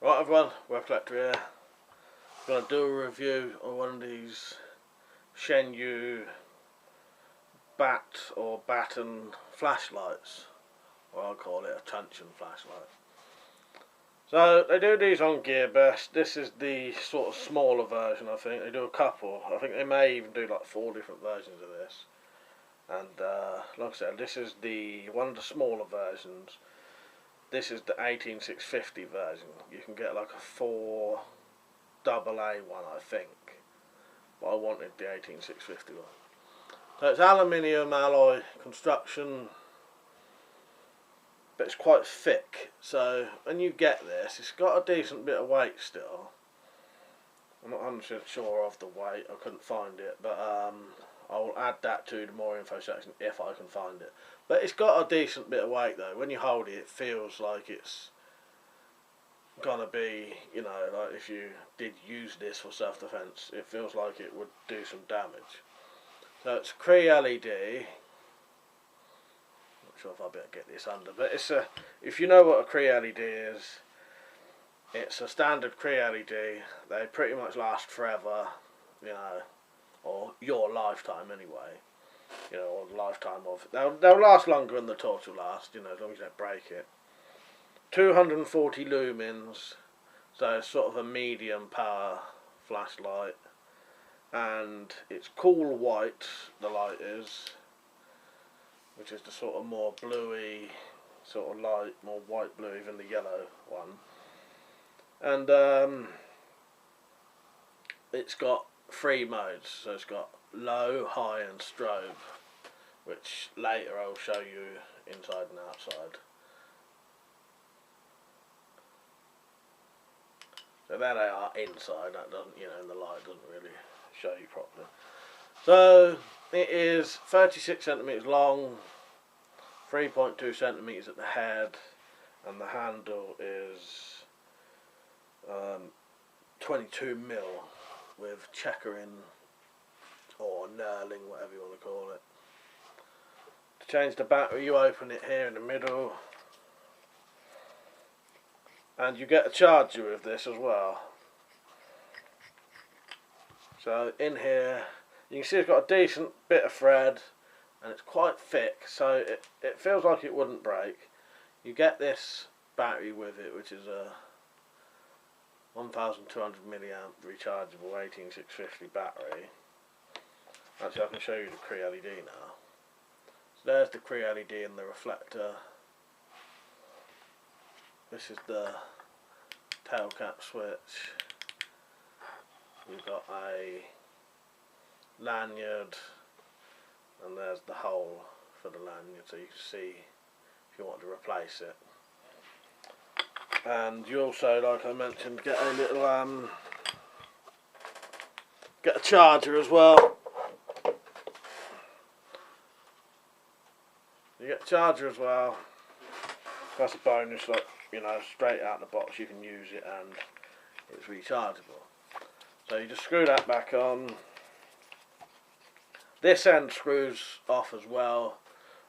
Right everyone, WeaponCollector here. I'm going to do a review on one of these Shenyu Baton flashlights, or I'll call it a tension flashlight. So they do these on GearBest. This is the sort of smaller version. I think they do a couple. I think they may even do like 4 different versions of this. And like I said, this is one of the smaller versions. This is the 18650 version. You can get like a 4 AA one, I think, but I wanted the 18650 one. So it's aluminium alloy construction, but it's quite thick. So when you get this, it's got a decent bit of weight still. I'm not 100% sure of the weight. I couldn't find it, but I'll add that to the more info section if I can find it. But it's got a decent bit of weight though. When you hold it, it feels like it's gonna be, you know, like if you did use this for self-defense, it feels like it would do some damage. So it's CREE LED. Not sure if I'll be able to get this under, but it's a. If you know what a CREE LED is, it's a standard CREE LED. They pretty much last forever, you know, or your lifetime anyway. You know, or the lifetime of. They'll last longer than the torch will last, you know, as long as you don't break it. 240 lumens, so it's sort of a medium power flashlight, and it's cool white, the light is, which is the sort of more bluey sort of light, more white blue than the yellow one. And it's got 3 modes, so it's got low, high and strobe, which later I'll show you inside and outside. So there they are inside. That doesn't, you know, in the light doesn't really show you properly. So it is 36 centimeters long, 3.2 centimeters at the head, and the handle is 22 mil with checkering or knurling, whatever you want to call it. To change the battery, you open it here in the middle. And you get a charger with this as well. So in here, you can see it's got a decent bit of thread, and it's quite thick, so it feels like it wouldn't break. You get this battery with it, which is a 1200 milliamp rechargeable 18650 battery. Actually, I can show you the CREE LED now. So there's the CREE LED and the reflector. This is the tail cap switch. We've got a lanyard, and there's the hole for the lanyard, so you can see if you want to replace it. And you also, like I mentioned, get a little get a charger as well. You get a charger as well. That's a bonus, like, you know, straight out of the box you can use it and it's rechargeable. So you just screw that back on. This end screws off as well.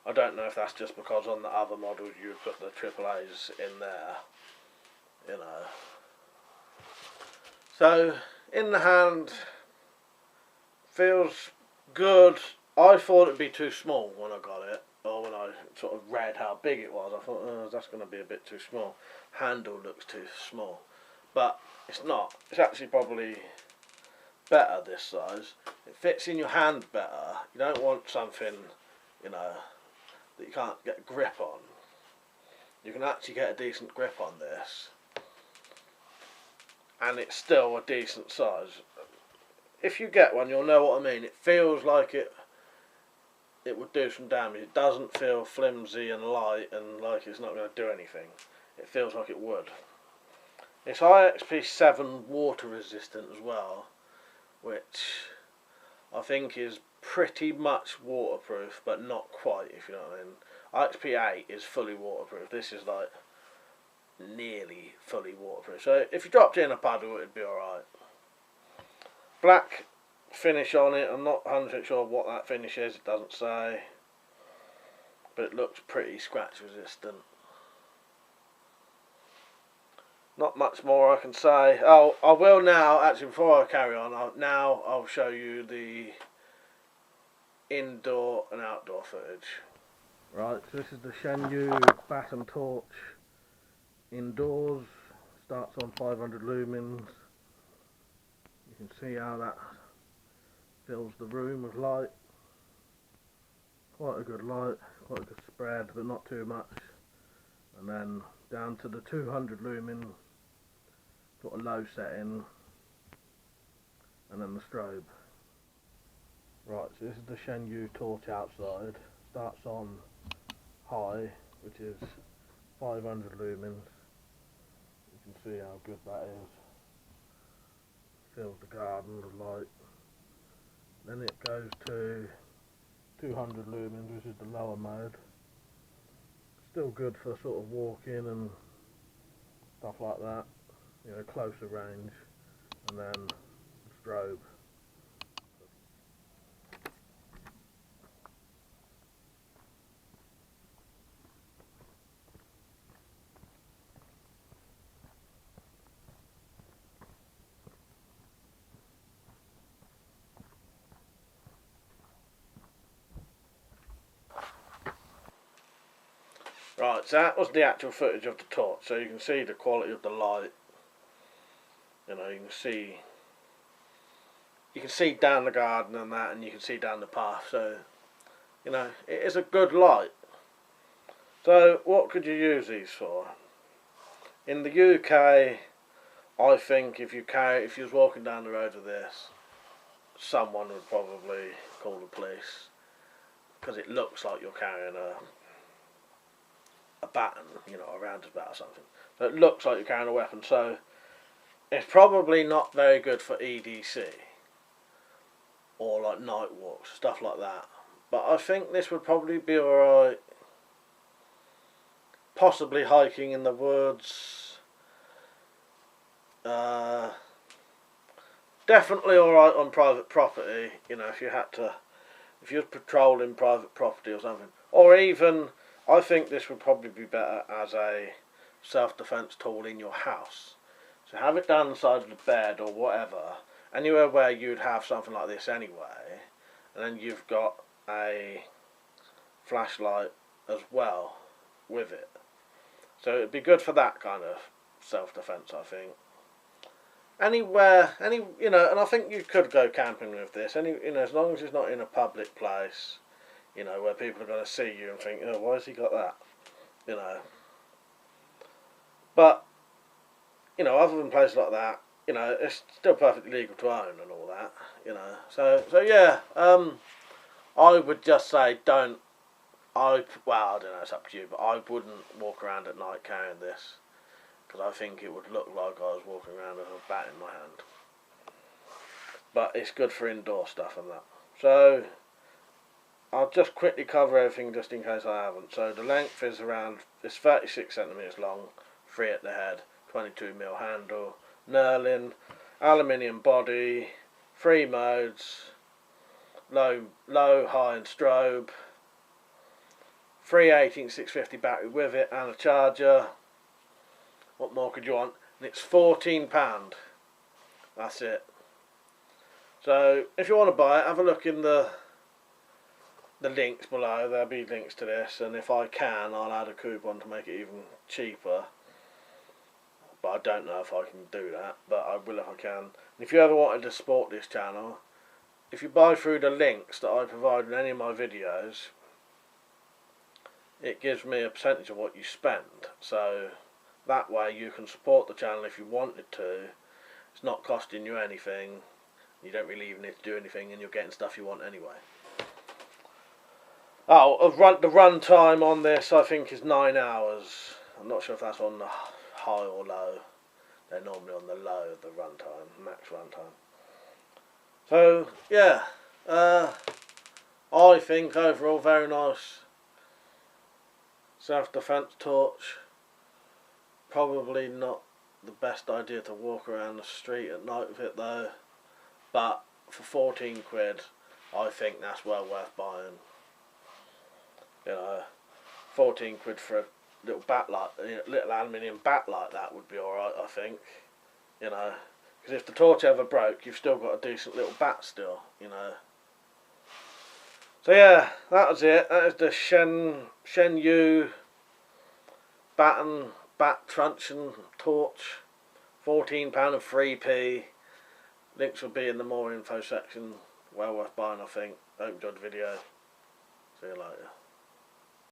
I don't know if that's just because on the other models you put the AAAs in there, you know. So in the hand, feels good. I thought it'd be too small when I got it, or when I sort of read how big it was. I thought, oh, that's going to be a bit too small. Handle looks too small, but it's not. It's actually probably better this size. It fits in your hand better. You don't want something, you know, that you can't get a grip on. You can actually get a decent grip on this, and it's still a decent size. If you get one, you'll know what I mean. It feels like it would do some damage. It doesn't feel flimsy and light and like it's not going to do anything. It feels like it would. It's IXP7 water resistant as well, which I think is pretty much waterproof, but not quite, if you know what I mean. IXP8 is fully waterproof. This is like nearly fully waterproof. So if you dropped it in a puddle, it'd be alright. Black finish on it. I'm not 100% sure what that finish is. It doesn't say, but it looks pretty scratch resistant. not much more I can say. Oh, I will now, actually before I carry on, I'll show you the indoor and outdoor footage. Right, so this is the Shenyu Baton torch indoors. Starts on 500 lumens. You can see how that fills the room with light. Quite a good light, quite a good spread, but not too much. And then down to the 200 lumen, got a low setting, and then the strobe. Right, so this is the Shenyu torch outside. Starts on high, which is 500 lumens. You can see how good that is. Fills the garden with light. Then it goes to 200 lumens, which is the lower mode. Still good for sort of walking and stuff like that, you know, closer range. And then strobe. Right, so that was the actual footage of the torch, so you can see the quality of the light. You know, you can see down the garden and that, and you can see down the path, so, you know, it is a good light. So, what could you use these for? In the UK, I think if you was walking down the road with this, someone would probably call the police, because it looks like you're carrying a baton, you know, a roundabout or something. So it looks like you're carrying a weapon, so it's probably not very good for EDC or like night walks, stuff like that. But I think this would probably be alright, possibly hiking in the woods. Definitely alright on private property, you know, if you're patrolling private property or something. Or even, I think this would probably be better as a self-defense tool in your house. So have it down the side of the bed or whatever, anywhere where you'd have something like this anyway, and then you've got a flashlight as well with it. So it'd be good for that kind of self-defense, I think. Anywhere, you know, and I think you could go camping with this, you know, as long as it's not in a public place, you know, where people are going to see you and think, oh, why has he got that? You know. But, you know, other than places like that, you know, it's still perfectly legal to own and all that, you know. So yeah, I would just say well, I don't know, it's up to you, but I wouldn't walk around at night carrying this, because I think it would look like I was walking around with a bat in my hand. But it's good for indoor stuff and that. So I'll just quickly cover everything just in case I haven't. So the length is it's 36 centimeters long, 3 at the head, 22mm handle, knurling, aluminium body, 3 modes, low, high and strobe, 3 18650 battery with it and a charger. What more could you want? And it's £14. That's it. So if you want to buy it, have a look in the links below. There'll be links to this, and if I can, I'll add a coupon to make it even cheaper. But I don't know if I can do that, but I will if I can. And if you ever wanted to support this channel, if you buy through the links that I provide in any of my videos, it gives me a percentage of what you spend. So that way you can support the channel if you wanted to. It's not costing you anything. You don't really even need to do anything, and you're getting stuff you want anyway. Oh, the runtime on this I think is 9 hours. I'm not sure if that's on the high or low. They're normally on the low of the runtime, max runtime. So yeah, I think overall very nice self-defense torch. Probably not the best idea to walk around the street at night with it though, but for 14 quid I think that's well worth buying. You know, 14 quid for little backlight, little aluminium backlight, that would be alright, I think. You know, because if the torch ever broke, you've still got a decent little bat still, you know. So yeah, that was it. That is the Shenyu Baton bat truncheon torch. £14 and 3p. Links will be in the more info section. Well worth buying, I think. Hope you enjoyed the video. See you later.